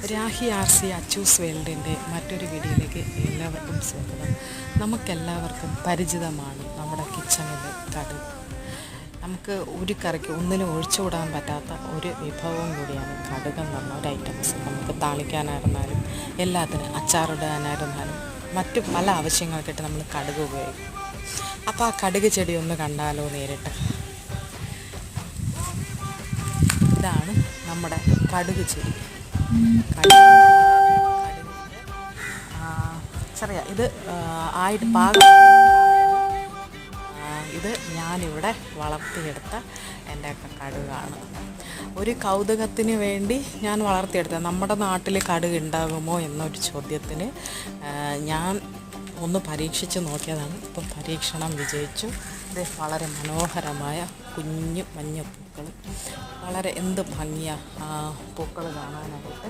Rahi R C Achus വേൾഡിൻ്റെ മറ്റൊരു വീഡിയോയിലേക്ക് എല്ലാവർക്കും സ്വാഗതം. നമുക്കെല്ലാവർക്കും പരിചിതമാണ് നമ്മുടെ കിച്ചണിലെ കടുക്. നമുക്ക് ഒരു കറിക്ക് ഒന്നിനും ഒഴിച്ചുകൂടാൻ പറ്റാത്ത ഒരു വിഭവം കൂടിയാണ് കടുക് എന്ന് പറഞ്ഞ ഒരു ഐറ്റംസ്. നമുക്ക് താളിക്കാനായിരുന്നാലും എല്ലാത്തിനും അച്ചാറിടാനായിരുന്നാലും മറ്റു പല ആവശ്യങ്ങൾക്കായിട്ട് നമ്മൾ കടുക് ഉപയോഗിക്കും. അപ്പോൾ ആ കടുക് ചെടി ഒന്ന് കണ്ടാലോ നേരിട്ട്. ഇതാണ് നമ്മുടെ കടുക് ചെടി. ചെറിയ ഇത് ആയിട്ട് പാകം ഇത് ഞാനിവിടെ വളർത്തിയെടുത്ത എൻ്റെ കടുകാണ്. ഒരു കൗതുകത്തിന് വേണ്ടി ഞാൻ വളർത്തിയെടുത്ത നമ്മുടെ നാട്ടിൽ കടുക് ഉണ്ടാകുമോ എന്നൊരു ചോദ്യത്തിന് ഞാൻ ഒന്ന് പരീക്ഷിച്ച് നോക്കിയതാണ്. ഇപ്പം പരീക്ഷണം വിജയിച്ചു. ഇത് വളരെ മനോഹരമായ കുഞ്ഞു മഞ്ഞ പൂക്കൾ, വളരെ എന്ത് ഭംഗിയാണ് ആ പൂക്കൾ കാണാനായിട്ട്.